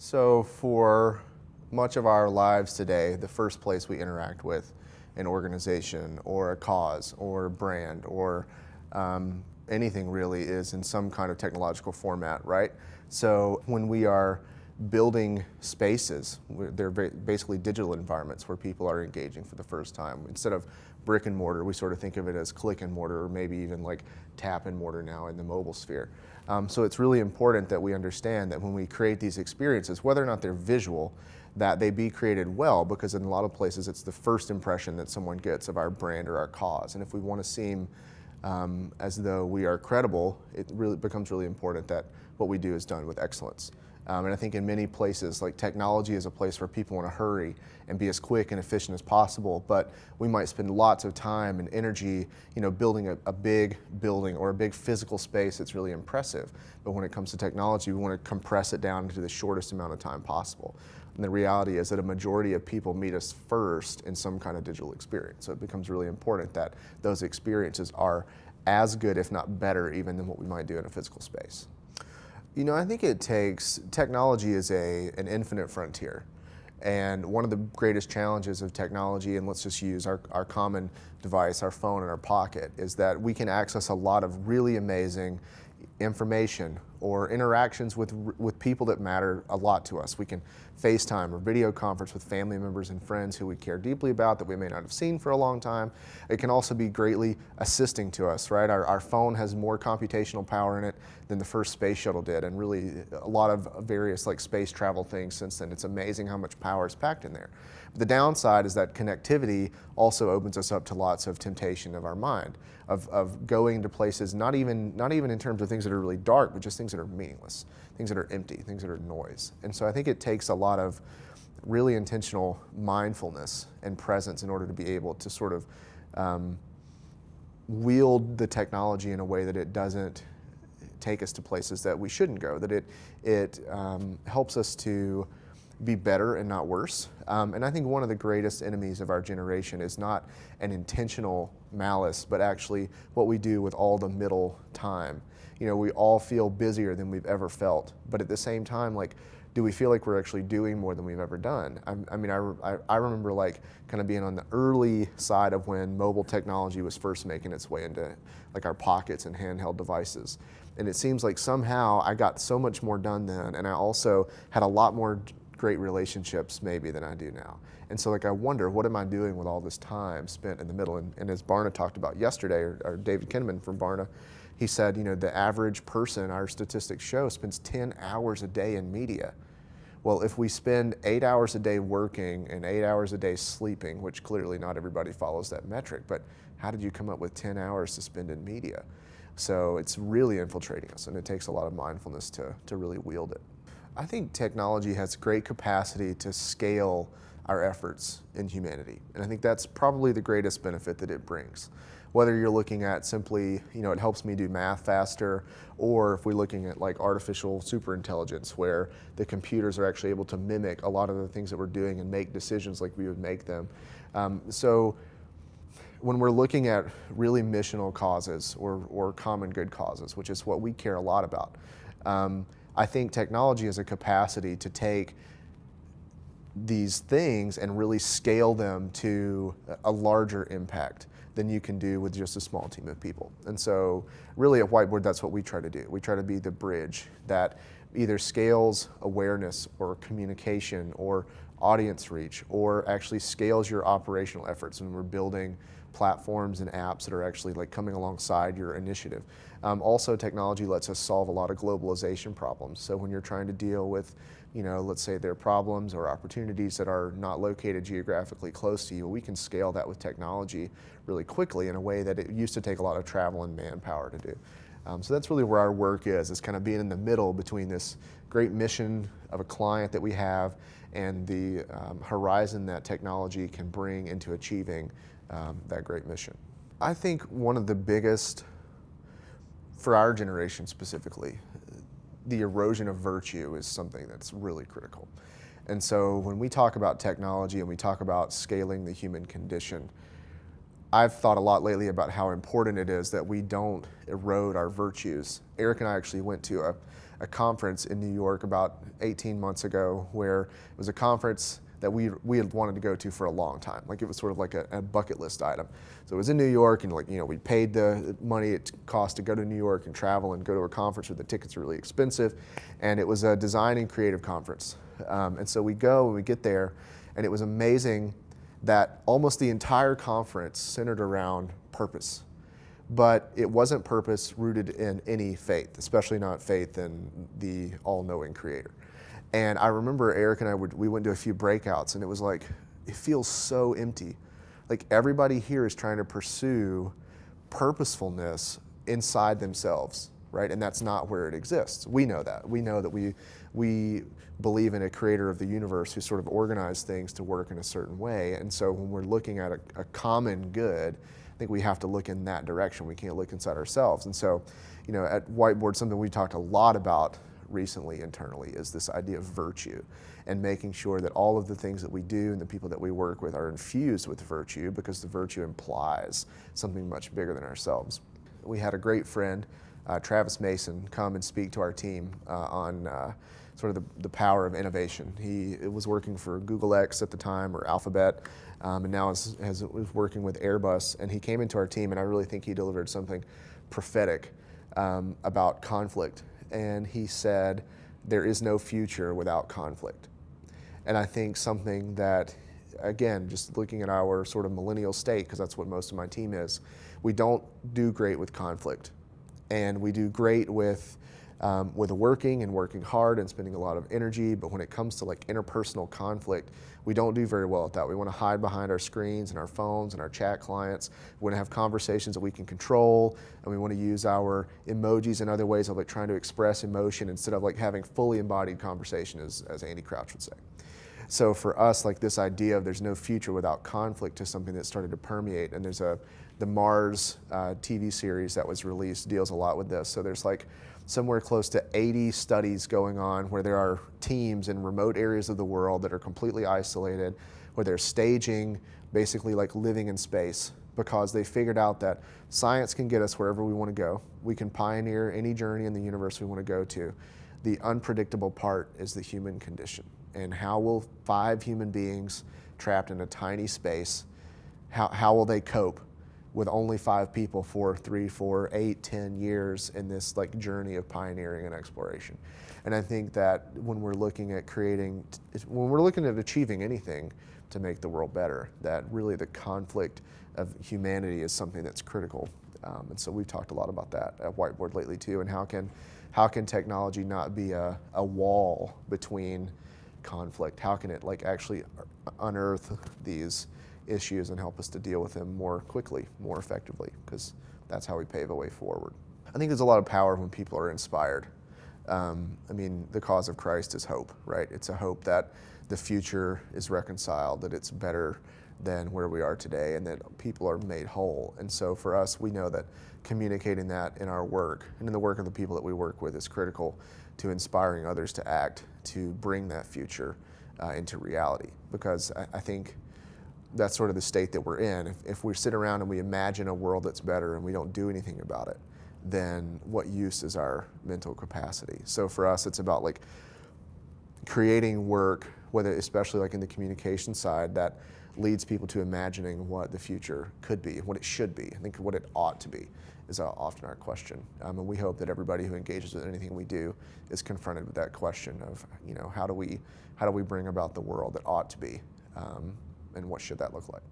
So for much of our lives today, the first place we interact with an organization or a cause or a brand or anything really is in some kind of technological format, right? So when we are building spaces, they're basically digital environments where people are engaging for the first time. Instead of brick and mortar, we sort of think of it as click and mortar, or maybe even like tap and mortar now in the mobile sphere. So it's really important that we understand that when we create these experiences, whether or not they're visual, that they be created well, because in a lot of places it's the first impression that someone gets of our brand or our cause. And if we want to seem as though we are credible, it really becomes really important that what we do is done with excellence. And I think in many places, like technology is a place where people want to hurry and be as quick and efficient as possible, but we might spend lots of time and energy, building a big building or a big physical space that's really impressive. But when it comes to technology, we want to compress it down into the shortest amount of time possible. And the reality is that a majority of people meet us first in some kind of digital experience. So it becomes really important that those experiences are as good, if not better, even than what we might do in a physical space. I think technology is an infinite frontier. And one of the greatest challenges of technology, and let's just use our common device, our phone in our pocket, is that we can access a lot of really amazing information or interactions with people that matter a lot to us. We can FaceTime or video conference with family members and friends who we care deeply about that we may not have seen for a long time. It can also be greatly assisting to us, right? Our phone has more computational power in it than the first space shuttle did, and really a lot of various like space travel things since then. It's amazing how much power is packed in there. But the downside is that connectivity also opens us up to lots of temptation of our mind, of going to places, not even in terms of things that are really dark, but just things that are meaningless, things that are empty, things that are noise. And so I think it takes a lot of really intentional mindfulness and presence in order to be able to sort of wield the technology in a way that it doesn't take us to places that we shouldn't go, that it helps us to be better and not worse. And I think one of the greatest enemies of our generation is not an intentional malice, but actually what we do with all the middle time. We all feel busier than we've ever felt, but at the same time, do we feel like we're actually doing more than we've ever done? I remember kind of being on the early side of when mobile technology was first making its way into our pockets and handheld devices. And it seems like somehow I got so much more done then, and I also had a lot more great relationships maybe than I do now. And so I wonder, what am I doing with all this time spent in the middle? And as Barna talked about yesterday, or David Kinnaman from Barna, he said, the average person, our statistics show, spends 10 hours a day in media. Well, if we spend 8 hours a day working and 8 hours a day sleeping, which clearly not everybody follows that metric, but how did you come up with 10 hours to spend in media? So it's really infiltrating us, and it takes a lot of mindfulness to really wield it. I think technology has great capacity to scale our efforts in humanity. And I think that's probably the greatest benefit that it brings. Whether you're looking at simply, it helps me do math faster, or if we're looking at artificial superintelligence, where the computers are actually able to mimic a lot of the things that we're doing and make decisions like we would make them. So when we're looking at really missional causes or common good causes, which is what we care a lot about, I think technology has a capacity to take these things and really scale them to a larger impact than you can do with just a small team of people. And so really at Whiteboard, that's what we try to do. We try to be the bridge that either scales awareness or communication or audience reach, or actually scales your operational efforts when we're building platforms and apps that are actually coming alongside your initiative. Also, technology lets us solve a lot of globalization problems. So when you're trying to deal with, let's say there are problems or opportunities that are not located geographically close to you, we can scale that with technology really quickly in a way that it used to take a lot of travel and manpower to do. So that's really where our work is kind of being in the middle between this great mission of a client that we have and the horizon that technology can bring into achieving that great mission. I think one of the biggest, for our generation specifically, the erosion of virtue is something that's really critical. And so when we talk about technology and we talk about scaling the human condition, I've thought a lot lately about how important it is that we don't erode our virtues. Eric and I actually went to a conference in New York about 18 months ago, where it was a conference that we had wanted to go to for a long time. Like, it was sort of like a bucket list item. So it was in New York, and, like, you know, we paid the money it cost to go to New York and travel and go to a conference where the tickets are really expensive. And it was a design and creative conference. And so we go and we get there, and it was amazing that almost the entire conference centered around purpose. But it wasn't purpose rooted in any faith, especially not faith in the all-knowing creator. And I remember Eric and I we went to a few breakouts, and it was like, it feels so empty. Like, everybody here is trying to pursue purposefulness inside themselves, right? And that's not where it exists. We know that. We know that we believe in a creator of the universe who sort of organized things to work in a certain way. And so when we're looking at a common good, I think we have to look in that direction. We can't look inside ourselves. And so, you know, at Whiteboard, something we talked a lot about recently internally is this idea of virtue, and making sure that all of the things that we do and the people that we work with are infused with virtue, because the virtue implies something much bigger than ourselves. We had a great friend, Travis Mason, come and speak to our team on sort of the power of innovation. He was working for Google X at the time, or Alphabet, and now was working with Airbus. And he came into our team, and I really think he delivered something prophetic about conflict. And he said, there is no future without conflict. And I think something that, again, just looking at our sort of millennial state, because that's what most of my team is, we don't do great with conflict. And we do great with working hard and spending a lot of energy, but when it comes to, like, interpersonal conflict, we don't do very well at that. We want to hide behind our screens and our phones and our chat clients. We want to have conversations that we can control, and we want to use our emojis and other ways of, like, trying to express emotion instead of, like, having fully embodied conversation, as Andy Crouch would say. So for us, like, this idea of there's no future without conflict is something that started to permeate. And there's the Mars TV series that was released deals a lot with this. So there's, like, somewhere close to 80 studies going on where there are teams in remote areas of the world that are completely isolated, where they're staging, basically like living in space, because they figured out that science can get us wherever we want to go. We can pioneer any journey in the universe we want to go to. The unpredictable part is the human condition. And how will 5 human beings trapped in a tiny space, how will they cope with only 5 people for 3, 4, 8, 10 years in this, like, journey of pioneering and exploration? And I think that when we're looking at achieving anything to make the world better, that really the conflict of humanity is something that's critical. And so we've talked a lot about that at Whiteboard lately too, and how can technology not be a wall between conflict? How can it, like, actually unearth these issues and help us to deal with them more quickly, more effectively, because that's how we pave a way forward. I think there's a lot of power when people are inspired. I mean, the cause of Christ is hope, right? It's a hope that the future is reconciled, that it's better than where we are today, and that people are made whole. And so for us, we know that communicating that in our work and in the work of the people that we work with is critical to inspiring others to act, to bring that future into reality. Because I think that's sort of the state that we're in. If we sit around and we imagine a world that's better and we don't do anything about it, then what use is our mental capacity? So for us, it's about, like, creating work, whether, especially like in the communication side, that leads people to imagining what the future could be, what it should be. I think what it ought to be is often our question. And we hope that everybody who engages with anything we do is confronted with that question of, you know, how do we bring about the world that ought to be, and what should that look like?